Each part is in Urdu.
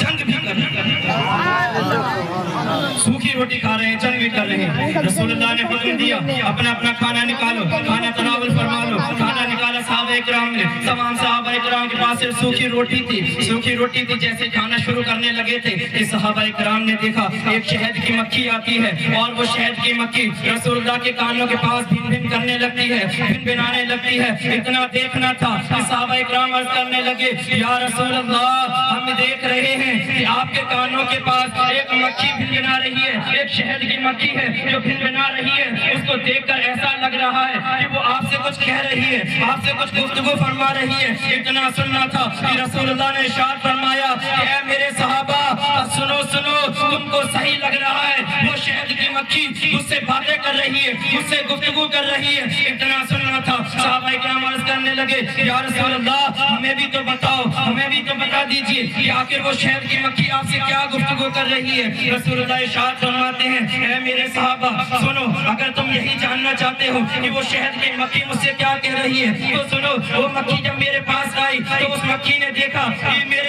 جنگ بھی کر رہے ہیں، سوکھی روٹی کھا رہے ہیں، جنگ بھی کر رہے ہیں۔ رسول اللہ نے حکم دیا اپنا اپنا کھانا نکالو، کھانا تناول فرما لو۔ کھانا نکالا صحابہ کرام نے، تمام صحابہ کرام کے پاس صرف سوکھی روٹی تھی، سوکھی روٹی تھی۔ جیسے کھانا شروع کرنے لگے تھے کہ صحابہ کرام نے دیکھا ایک شہد کی مکھی آتی ہے اور وہ شہد کی مکھی رسول اللہ کے کانوں کے پاس بھن بھن کرنے لگتی ہے، بھن بھنانے لگتی ہے۔ اتنا دیکھنا تھا کہ صحابہ کرام عرض کرنے لگے یا رسول اللہ ہم دیکھ رہے ہیں کہ آپ کے کانوں کے پاس ایک مکھی بھن بھنا رہی ہے، ایک شہد کی مکھی ہے جو بھن بھنا رہی ہے۔ اس کو دیکھ کر ایسا لگ رہا ہے کہ وہ آپ سے کچھ کہہ رہی ہے، آپ سے کچھ گفتگو فرما رہی ہے۔ اتنا سننا تھا کہ رسول اللہ نے ارشاد فرمایا کہ اے میرے صحابہ سنو سنو، تم کو صحیح لگ رہا ہے وہ شہد کی مکھی مجھ سے باتیں کر رہی ہے، مجھ سے گفتگو کر رہی ہے۔ اتنا سننا تھا، صحابہ کرام عرض کرنے لگے یا رسول اللہ ہمیں بھی تو بتاؤ، ہمیں بھی تو بتا دیجئے کہ آخر وہ شہد کی مکھی آپ سے کیا گفتگو کر رہی ہے۔ رسول اللہ ارشاد فرماتے ہیں اے میرے صحابہ سنو، اگر تم یہی جاننا چاہتے ہو کہ وہ شہد کی مکھی مجھ سے کیا کہہ رہی ہے تو سنو، وہ مکھی جب میرے پاس آئی تو اس مکھی نے دیکھا کہ میرے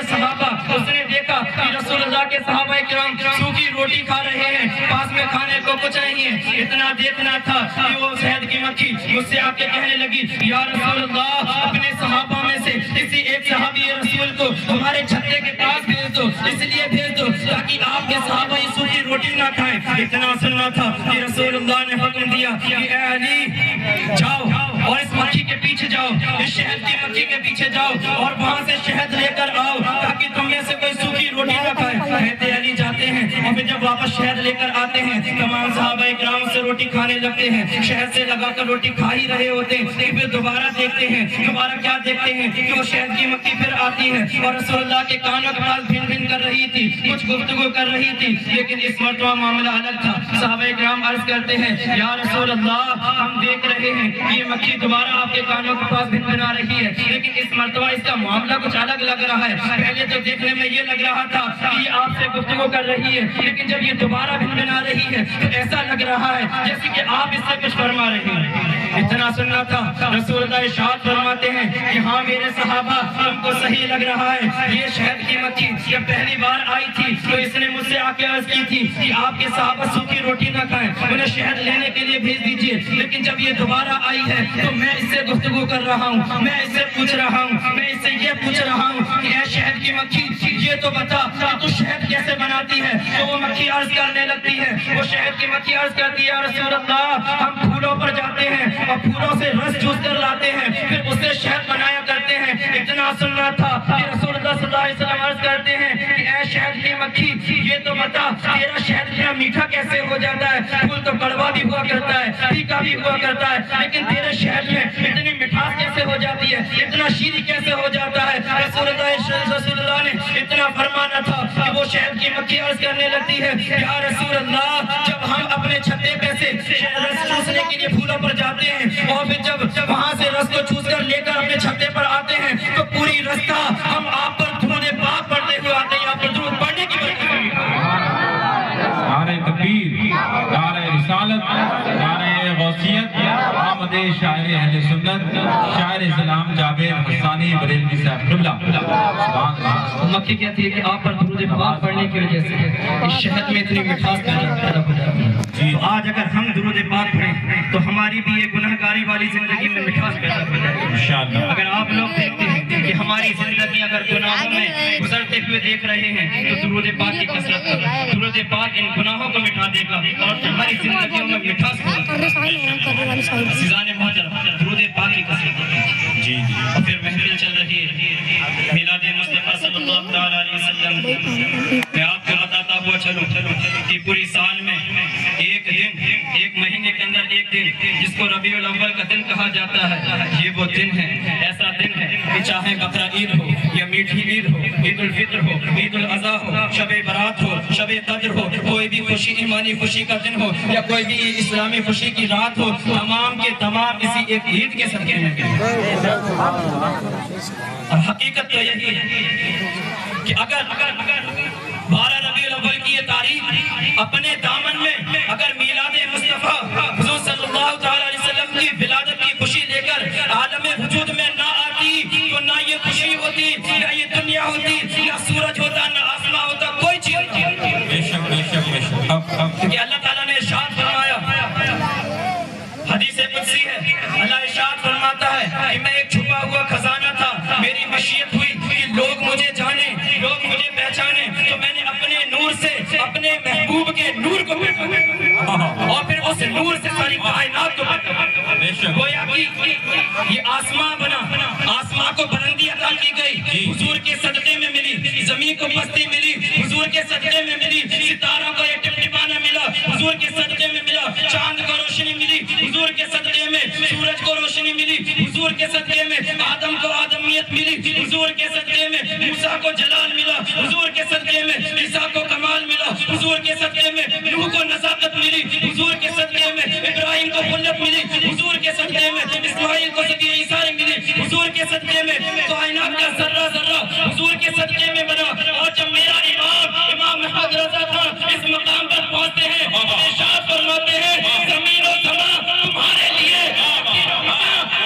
صحابہ، اس نے دیکھا کہ رسول اللہ کے صحابہ کرام سوکھی روٹی کھا رہے ہیں، پاس میں کھانے کو کچھ نہیں ہے۔ اتنا دیکھنا تھا کہ وہ شہد کی مکھی مجھ سے آ کے کہنے لگی یا رسول اللہ اپنے صحابہ میں سے کسی ایک صحابی رسول کو ہمارے چھتے کے پاس بھیج دو، اس لیے بھیج دو تاکہ آپ کے صحابہ یہ سوکھی روٹی نہ کھائیں۔ اتنا سننا تھا کہ رسول اللہ نے حکم دیا کہ اے علی جاؤ اور اس مکھی کے پیچھے جاؤ، اس شہد کی مکھی کے پیچھے جاؤ اور وہاں سے شہد لے کر آؤ تاکہ تم میں سے کوئی سوکھی روٹی نہ کھائے۔ کہتے علی جاتے ہیں اور پھر جب واپس شہد لے کر آتے ہیں تمام صحابہ کرام سے روٹی کھانے لگتے ہیں، شہد سے لگا کر روٹی کھا ہی رہے ہوتے ہیں۔ پھر دوبارہ دیکھتے ہیں، دوبارہ کیا دیکھتے ہیں کہ وہ شہد کی مکھی پھر آتی ہے اور رسول اللہ کے کانوں کے پاس بھن بھن کر رہی تھی، کچھ گفتگو کر رہی تھی، لیکن اس مرتبہ معاملہ الگ تھا۔ صحابہ کرام عرض کرتے ہیں یا رسول اللہ ہم دیکھ رہے ہیں کہ یہ مکھی دوبارہ آپ کے کانوں کے پاس بھن بھنا رہی ہے، لیکن اس مرتبہ اس کا معاملہ کچھ الگ لگ رہا ہے۔ پہلے تو دیکھنے میں یہ لگ رہا تھا کہ یہ آپ سے گفتگو کر رہی ہے، لیکن جب یہ دوبارہ بھن بھنا رہی ہے تو ایسا لگ رہا ہے جیسے کہ آپ اس سے کچھ فرما رہے ہیں۔ اتنا سننا تھا، رسول اللہ ارشاد فرماتے ہیں کہ ہاں میرے صحابہ تم کو صحیح لگ رہا ہے، یہ شہد کی مکھی جب پہلی بار آئی تھی تو اس نے مجھ سے آ کے عرض کی تھی کہ آپ کے صحابہ سوکھی روٹی نہ کھائیں، انہیں شہد لینے کے لیے بھیج دیجیے، لیکن جب یہ دوبارہ آئی ہے تو میں اس سے گفتگو کر رہا ہوں، میں اس سے پوچھ رہا ہوں، میں اس سے یہ پوچھ رہا ہوں کہ اے شہد کی مکھی یہ تو بتا کہ تو شہد کیسے بناتی ہے؟ تو وہ مکھی عرض کرنے لگتی ہے، وہ شہد کی مکھی عرض کرتی ہے یا رسول اللہ ہم پھولوں پر جاتے ہیں اور پھولوں سے رس چوس کر لاتے ہیں، پھر اس سے شہد بنایا کرتے ہیں۔ اتنا سننا تھا کہ رسول اللہ صلی اللہ علیہ وسلم عرض کرتے ہیں کہ اے شہد کی مکھی یہ تو بتا تیرا شہد اتنا میٹھا کیسے ہو جاتا ہے؟ پھول تو کڑوا بھی ہوا کرتا ہے، پھیکا بھی ہوا کرتا ہے، لیکن تیرے شہد میں اتنی مٹھاس کیسے ہو جاتی ہے، اتنا شیریں کیسے ہو جاتا ہے؟ رسول اللہ نے اتنا فرمانا تھا کہ وہ شہد کی مکھی عرض کرنے لگتی ہے یا رسول اللہ جب ہم اپنے چھتے پہ سے رس چوسنے کے لیے پھولوں پر جاتے ہیں اور پھر جب وہاں سے رس کو چوس کر لے کر اپنے چھتے پر آتے ہیں تو پوری رستہ ہم آپ پر درود پاک پڑھتے ہوئے آتے ہیں، آپ پر درود پڑھنے کی برکت ہوئی۔ نعرہ تکبیر، نعرہ رسالت، نعرہ غوثیت، آمد شاعر اہل سنت شاعر اسلام جاوید حسانی بریلوی صاحب قبلہ۔ مکھی کہتی ہے کہ آپ پر درود پاک پڑھنے کی وجہ سے اس شہد میں اتنی مٹھاس پیدا ہو جاتی ہے۔ تو آج اگر ہم درود پاک پڑھیں تو ہماری بھی یہ گنہگاری والی زندگی میں مٹھاس پیدا ہو جائے گی انشاءاللہ۔ اگر آپ لوگ دیکھتے ہیں کہ ہماری زندگی اگر گناہوں میں گزرتے ہوئے دیکھ رہے ہیں تو درود پاک کی کثرت کریں، درود پاک ان گناہوں کو مٹا دے گا اور ہماری زندگیوں میں مٹھاس ہوگا۔ عزیزان محترم درود پاک کی کثرت کریں جی جی۔ اور پھر محفل چل رہی ہے میلاد مصطفیٰ صلی اللہ تعالیٰ علیہ وسلم۔ میں آپ کو بتاتا ہوا چلوں کہ پوری سال میں ایک دن، ایک مہینے کے اندر ایک دن جس کو ربیع الاول کا دن کہا جاتا ہے، یہ وہ دن ہے، ایسا دن ہے کہ چاہے بقرہ عید ہو یا میٹھی عید ہو، عید الفطر ہو، عید الاضحیٰ ہو، شب برات ہو، شب قدر ہو، کوئی بھی خوشی ایمانی خوشی کا دن ہو یا کوئی بھی اسلامی خوشی کی رات ہو، تمام کے تمام اسی ایک عید کے صدقے میں گئے۔ اور حقیقت تو یہی ہے کہ اگر 12 ربیع الاول کی یہ تاریخ اپنے دامن میں اگر میلاد مصطفیٰ حضور صلی اللہ تعالیٰ علیہ وسلم کی ولادت کی خوشی لے کر عالم وجود میں نہ آتی تو نہ یہ خوشی ہوتی، نہ یہ دنیا ہوتی، نہ سورج اس نور سے ساری کائنات کو گویا کہ یہ آسمان بنا، آسمان کو بلندی عطا کی گئی، حضور کے صدقے میں ملی، زمین کو پستی ملی، حضور کے صدقے میں ملی، ستاروں کو یہ ٹپٹپانا ملا، حضور کے صدقے میں ملا، چاند کو روشنی ملی، حضور کے صدقے میں سورج کو روشنی ملی، حضور کے صدقے میں آدم کو آدمیت ملی، حضور کے صدقے میں موسیٰ کو جلال ملا، حضور کے صدقے میں عیسیٰ کو کمال ملا، حضور کے صدقے میں نوح کو نزاکت ملی، حضور کے صدقے میں ابراہیم کو خلت ملی، حضور کے صدقے میں اسماعیل کو صدقے عیسیٰ ملی، حضور کے صدقے میں کائنات کا ذرہ ذرہ حضور کے صدقے میں بنا۔ اور جب میرا امام محمد رضا خان اس مقام پر پہنچتے ہیں، ارشاد فرماتے ہیں زمین و زمان تمہارے لیے،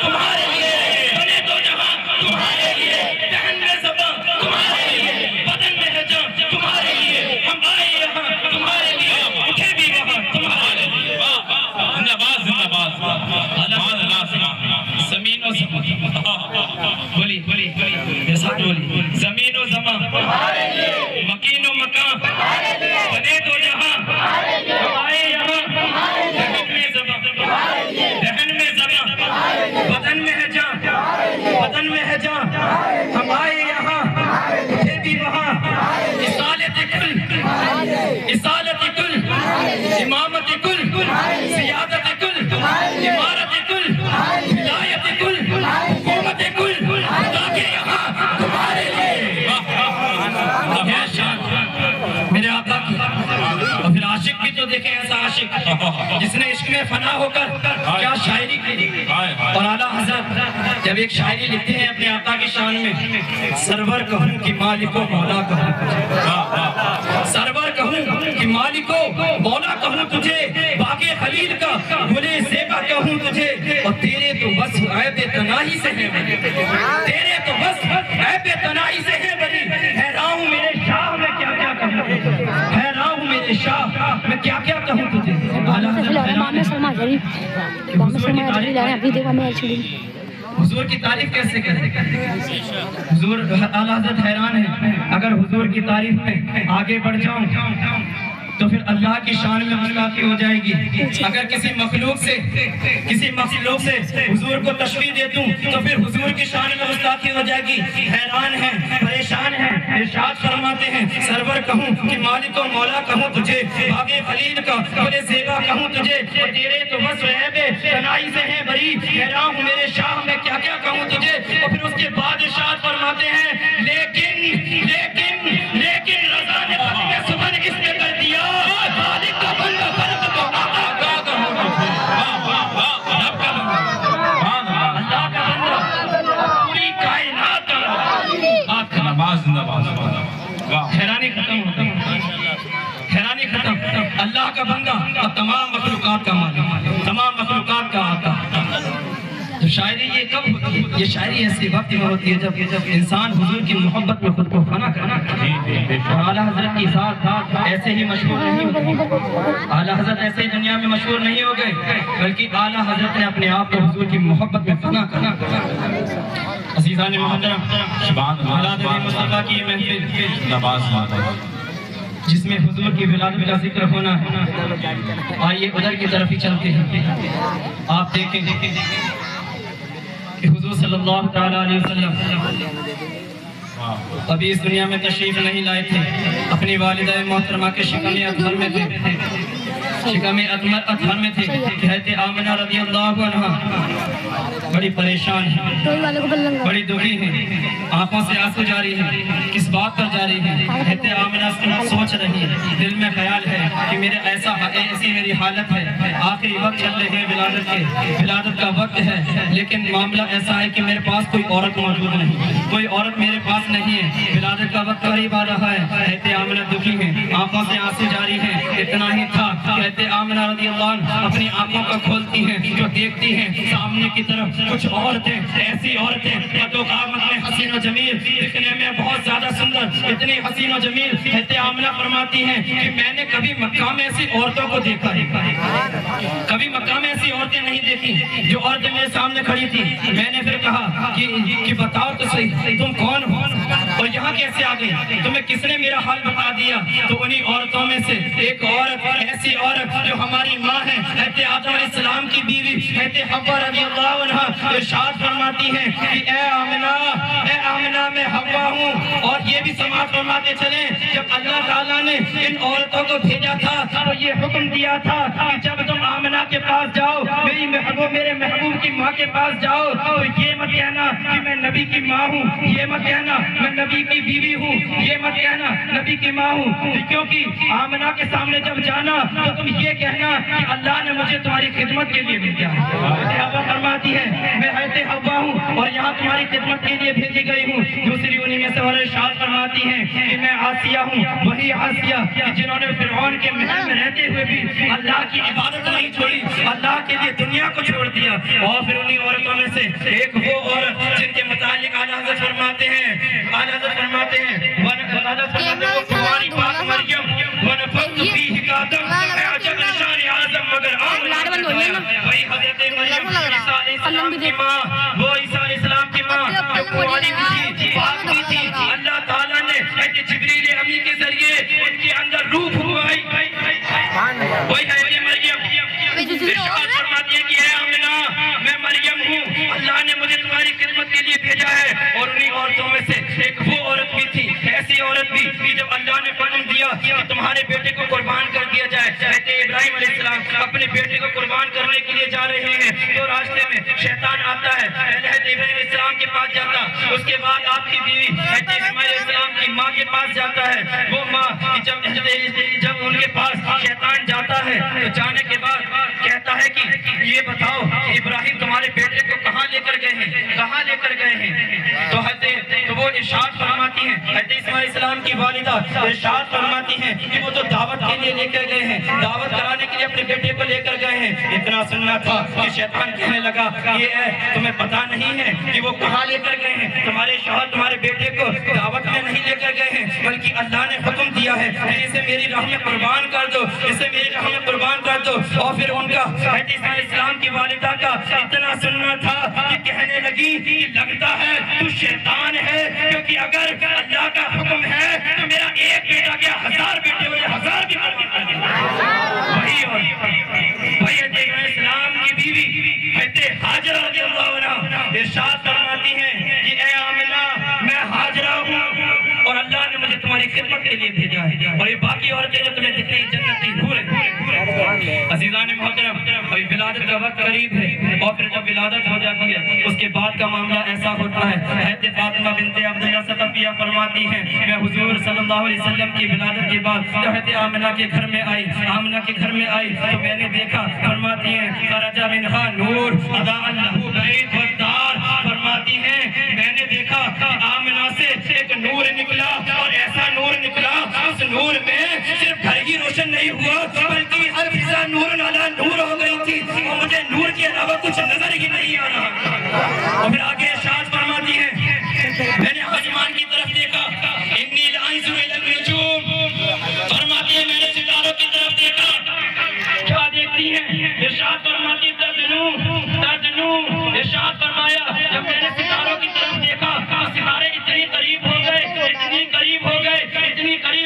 تمہارے لیے، بنے دو جہاں تمہارے لیے، دہن میں زبان تمہارے لیے، بدن میں ہے جان تمہارے لیے، ہم آئے یہاں تمہارے لیے، اٹھے بھی وہاں تمہارے لیے۔ زندہ باد زمین و زمان بولی میرے ساتھ بولی، زمین و زمان مکین و مکان بنے دو جہاں ہم آئے یہاں، دہن میں زبان دہن میں زبان بدن میں ہے جان بدن میں ہے جان، ہم آئے یہاں اٹھے بھی وہاں، اصالت کل اصالت کل امامت کل سیادت کل امارت کل ولایت کل حکومت کل تاکہ یہاں تمہارے لیے میرے آقا کی۔ اور پھر عاشق بھی تو دیکھیں ایسا عاشق جس نے عشق میں فنا ہو کر کیا شاعری کی، اور اعلیٰ حضرت جب ایک شاعری لکھتے ہیں اپنے آقا کی شان میں، سرور کہوں کہ مالک و مولا کہوں تجھے، سرور کہوں کہ مالک و مولا کہوں تجھے، باغ خلیل کا گلے زیبا کہوں تجھے، اور تیرے تو بس عیب تناہی سے ہے بری، تیرے تو بس عیب تناہی سے ہے بری، حیران ہوں میرے شاہ میں کیا کیا کہوں، حیران ہوں میرے شاہ میں کیا کیا کہوں تجھے۔ حضور کی تعریف کیسے کریں، حضور اعلیٰ حضرت حیران ہے، اگر حضور کی تعریف میں آگے بڑھ جاؤں تو پھر اللہ کی شان میں گستاخی ہو جائے گی، اگر کسی مخلوق سے حضور کو تشبیہ دے دوں تو پھر حضور کی شان میں گستاخی ہو جائے گی۔ حیران ہیں، پریشان ہیں، ارشاد فرماتے ہیں سرور کہوں کہ مالک و مولا کہوں تجھے، باغ خلیل کا گل زیبا کہوں تجھے، اور تیرے تو بس عیب تناہی سے ہے بری، حیران ہوں میرے شاہ میں کیا کیا کہوں تجھے۔ اور پھر اس کے بعد ارشاد فرماتے ہیں لیکن رضا نے ختم سبن اس پہ کر دیا، مالک کا بندہ فرق کو آقا کا ہو، رب کا بندہ، اللہ کا بندہ، پوری کائنات کا نماز حیرانی ختم، اللہ کا بندہ اور تمام مخلوقات کا مالک، تمام مخلوقات کا آقا۔ تو شاعری یہ کب ہوتی ہے؟ یہ شاعری ایسی وقت میں ہوتی ہے جب انسان حضور کی محبت میں خود کو فنا کرنا، اور اعلیٰ حضرت کی ذات ایسے ہی مشہور نہیں ہوتی، اعلیٰ حضرت ایسے ہی دنیا میں مشہور نہیں ہو گئے، بلکہ اعلیٰ حضرت نے اپنے آپ کو حضور کی محبت میں فنا کرنا۔ عزیزان محترم، اولاد مصطفیٰ کی یہ محفل جس میں حضور کی ولادت کا ذکر ہونا ہے، آئیے ادھر کی طرف ہی چلتے ہیں۔ آپ دیکھیں کہ حضور صلی اللہ تعالیٰ علیہ وسلم ابھی اس دنیا میں تشریف نہیں لائے تھے، اپنی والدہ محترمہ کے شکم اطہر میں تھے، شکم اطہر میں تھے۔ کہتے آمنہ رضی اللہ عنہ بڑی پریشان ہیں، بڑی دکھی ہیں، آنکھوں سے آنسو جاری ہیں، کس بات پر جاری ہیں؟ کہتے آمنہ سوچ رہی ہے، دل میں خیال ہے کہ میرے ایسی میری حالت ہے، آخری وقت چل رہے ہیں ولادت کا وقت ہے، لیکن معاملہ ایسا ہے کہ میرے پاس کوئی عورت موجود نہیں، کوئی عورت میرے پاس نہیں ہے، ولادت کا وقت قریب آ رہا ہے۔ کہتے آمنہ دکھی ہیں، آنکھوں سے آنسو جاری ہیں۔ اتنا ہی تھا، کہتے آمنہ رضی اللہ عنہ اپنی آنکھوں کو کھولتی ہیں، جو دیکھتی ہیں سامنے کی طرف کچھ عورتیں، ایسی عورتیں قد و قامت میں حسین و جمیل، دکھنے میں بہت زیادہ سندر، اتنی حسین و جمیل۔ کہتے آمنہ فرماتی ہیں کہ میں نے کبھی مکہ میں ایسی عورتوں کو دیکھا ہے، کبھی مکہ میں ایسی عورتیں نہیں دیکھی جو عورتیں میرے سامنے کھڑی تھی. میں نے پھر کہا کہ بتاؤ تو صحیح تم کون ہو اور یہاں کیسے آ گئی, تمہیں کس نے میرا حال بتا دیا؟ تو انہی عورتوں میں سے ایک عورت, ایسی عورت جو ہماری ماں ہے, حضرت آدم علیہ السلام کی بیوی حضرت حوا رضی اللہ عنہا, ارشاد فرماتی ہیں کہ اے آمنہ میں حوا ہوں. اور یہ بھی سماعت فرماتے چلیں, جب اللہ تعالیٰ نے ان عورتوں کو بھیجا تھا تو یہ حکم دیا تھا کہ جب تم آمنہ کے پاس جاؤ, میرے محبوب کی ماں کے پاس جاؤ, تو یہ مت کہنا کہ میں نبی کی ماں ہوں, یہ مت کہنا میں نبی کی بیوی ہوں, یہ مت کہنا نبی کی ماں ہوں, کیونکہ آمنہ کے سامنے جب جانا تو تم یہ کہنا کہ اللہ نے مجھے تمہاری خدمت کے لیے بھیجا ہے. حوا فرماتی ہے میں حضرت حوا ہوں اور یہاں تمہاری خدمت کے لیے بھیجی گئی ہوں. دوسری انہی میں سے اور ارشاد فرماتی ہیں کہ میں آسیہ ہوں, وہی آسیہ جنہوں نے فرعون کے محل میں رہتے ہوئے بھی اللہ کی عبادت نہیں چھوڑی, اللہ کے لیے دنیا کو چھوڑ دیا. اور پھر انہی عورتوں میں سے ایک وہ عورت جن کے متعلق اعلیٰ حضرت فرماتے ہیں تمہاری پاک مریم ونفخت فیہ قادم عجب شان اعظم مگر وہی حضرت مریم عیسیٰ علیہ السلام کی ماں, وہ عیسیٰ علیہ السلام کی ماں جو قرآن بھی تھی, پاک بھی تھی. اللہ تعالیٰ نے جبریل امی کے ذریعے ان کے اندر روح پھونکائی. وہی حضرت مریم ارشاد فرماتی ہے کہ اے آمنہ میں مریم ہوں, اللہ نے مجھے تمہاری خدمت کے لیے بھیجا ہے. اور انہی عورتوں میں سے ایک وہ عورت بھی تھی, ایسی عورت بھی کہ جب اللہ نے حکم دیا کہ تمہارے بیٹے کو قربان کر دیا جائے, حضرت ابراہیم علیہ السلام اپنے بیٹے کو قربان کرنے کے لیے جا رہے ہیں تو راستے میں شیطان آتا ہے, پہلے حضرت ابراہیم علیہ السلام کے پاس جاتا, اس کے بعد آپ کی بیوی حضرت اسماعیل علیہ السلام کی ماں کے پاس جاتا ہے. وہ ماں جب ان کے پاس شیطان جاتا ہے تو جانے کے بعد کہتا ہے کہ یہ بتاؤ ابراہیم تمہارے بیٹے کو کہاں لے کر گئے ہیں, تو وہ ارشاد فرماتی ہیں, حضرت اسماعیل علیہ السلام کی والدہ ارشاد فرماتی ہیں کہ وہ تو دعوت کے لیے لے کر گئے ہیں, دعوت کرانے کے لیے اپنے بیٹے کو لے کر گئے ہیں. اتنا سننا تھا کہ شیطان کہنے لگا کہ تمہیں پتا نہیں ہے کہ وہ کہاں لے کر گئے ہیں, تمہارے شوہر تمہارے بیٹے کو دعوت میں نہیں لے کر گئے ہیں بلکہ اللہ نے حکم دیا ہے کہ اسے میری راہ میں قربان کر دو, اسے میری راہ میں قربان کر دو. اور پھر ان کا حضرت اسماعیل علیہ السلام کی والدہ کا اتنا سننا تھا کہ کہنے لگی کہ لگتا ہے تو شیطان ہے, کیونکہ اگر اللہ کا حکم ہے تو میرا ایک بیٹا کیا 1000 بیٹے ہوئے, 1000 بھی کر وہی اسلام کی بیوی حضرت حاجرہ رضی اللہ عنہا ارشاد فرماتی ہیں کہ اے آمنہ میں حاجرہ ہوں اور اللہ نے مجھے تمہاری خدمت کے لیے بھیجا ہے. اور یہ باقی عورتیں جو تمہیں دکھ رہی جنتی حور ہیں. عزیزان محترم, ابھی ولادت کا وقت قریب ہے اور پھر جب ولادت ہو جاتی ہے اس کے بعد کا معاملہ ایسا ہوتا ہے. حضرت فاطمہ بنت عبداللہ ثقفیہ فرماتی ہیں میں حضور صلی اللہ علیہ وسلم کی ولادت کے بعد جب حضرت آمنہ کے گھر میں آئی تو میں نے دیکھا, فرماتی ہیں خرج منہا نور اضاء له بیت والدار, فرماتی ہیں میں نے دیکھا کہ آمنہ سے ایک نور نکلا اور ایسا نور نکلا, اس نور میں صرف گھر ہی روشن نہیں ہوا بلکہ ہر فضا نور علی نور ہو گئی تھی اور مجھے نور کے علاوہ کچھ نظر ہی نہیں آ رہا. اور پھر آگے ارشاد فرماتی ہیں میں نے آسمان کی طرف دیکھا, انی لانظر الی النجوم, فرماتی ہے میں نے ستاروں کی طرف دیکھا. کیا دیکھتی ہیں؟ ارشاد فرماتی تدنو, ارشاد فرمایا جب میں نے ستاروں کی طرف دیکھا تو ستارے اتنی قریب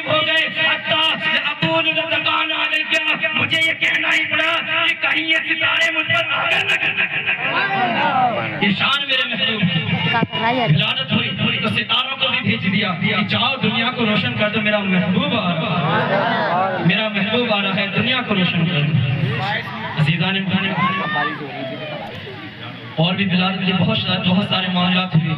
ہو گئے حتی اقول لتقان علیہ, مجھے یہ کہنا ہی پڑا کہ کہیں یہ ستارے مجھ پر آ کر نہ. یہ شان میرے محبوب ولادت ہوئی تو ستاروں کو بھی بھیج دیا کہ جاؤ دنیا کو روشن کر دو, میرا محبوب آ رہا ہے, دنیا کو روشن کر دو. عزیزان اور بھی ولادت کے بہت سارے معاملات ہوئے.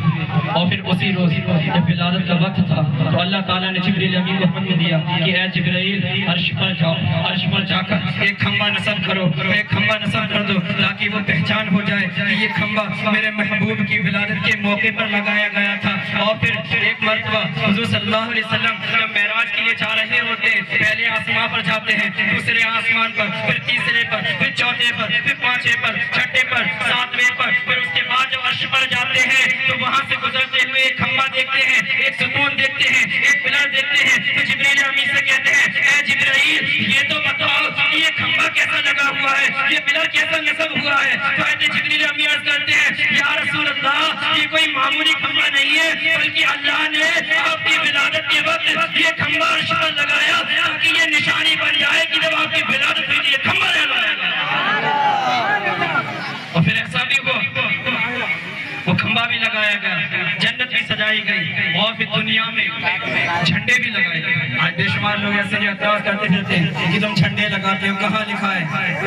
اور پھر اسی روز جب ولادت کا وقت تھا تو اللہ تعالیٰ نے جبریل امین کو حکم دیا کہ اے جبرائیل عرش پر جاؤ, عرش پر جا کر ایک کھمبا نصب کرو, ایک کھمبا نصب کر دو تاکہ وہ پہچان ہو جائے کہ یہ کھمبا میرے محبوب کی ولادت کے موقع پر لگایا گیا تھا. اور پھر ایک مرتبہ حضور صلی اللہ علیہ وسلم جب معراج کے لیے جا رہے ہوتے ہیں, پہلے آسمان پر جاتے ہیں, دوسرے آسمان پر, پھر تیسرے پر, پھر چوتھے پر, پھر پانچویں پر, چھٹے پر, ساتویں پر, پھر اس کے بعد جب عرش پر جاتے ہیں تو وہاں سے گزرتے ہوئے ایک کھمبا دیکھتے ہیں, ایک ستون دیکھتے ہیں, ایک پلر دیکھتے ہیں. تو جبریل امین سے کہتے ہیں اے جبرائیل یہ تو بتاؤ کہ یہ کھمبا خمبہ کیسا لگا ہوا ہے، یہ ملل کیسا نصب ہوا ہے؟ تو حضرت جبریل امی عرض کرتے ہیں یا رسول اللہ یہ کوئی معمولی کھمبا نہیں ہے، بلکہ اللہ نے آپ کی ولادت کے وقت یہ کھمبا عرش پر لگایا تاکہ یہ نشانی بن جائے کہ جب آپ کی ولادت ہوئی یہ کھمبا لگایا گیا، اور پھر ایسا بھی ہوا وہ کھمبا بھی لگایا گیا، جنت بھی سجائی گئی، اور پھر دنیا میں جھنڈے بھی لگائے گئے۔ آج بے شمار لوگ ایسے جو اعتراض کرتے پھرتے ہیں کہ تم جھنڈے لگاتے ہو، کہاں لکھا ہے،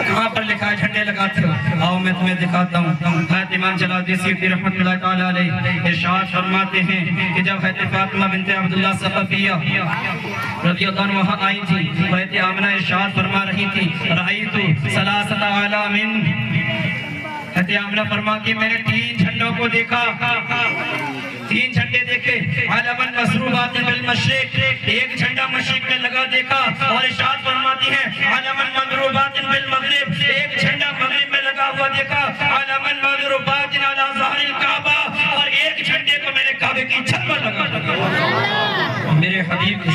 کہاں پر لکھا ہے جھنڈے لگاتے ہو؟ آؤ میں تمہیں دکھاتا ہوں۔ حضرت امام جلال الدین سیوطی رحمۃ اللہ تعالیٰ علیہ ارشاد فرماتے ہیں کہ جب حضرت فاطمہ بنت عبداللہ ثقفیہ رضی اللہ عنہ وہاں آئی تھی، حضرت آمنہ ارشاد فرما رہی تھی رأیت ثلاثۃ اعلام، حضرت آمنہ فرما کہ میں نے 3 جھنڈوں کو دیکھا، 3 جھنڈے دیکھے، علماً مسروبات بالمشرق، ایک جھنڈا مشرق میں لگا دیکھا، اور ارشاد فرماتی ہے علماً مضروبات بالمغرب، ایک جھنڈا مغرب میں لگا ہوا دیکھا، علماً مضروبات علی ظہر الکعبہ، اور ایک جھنڈے کو میں نے کعبے کی چھت پر لگا دیکھا۔ میرے حبیب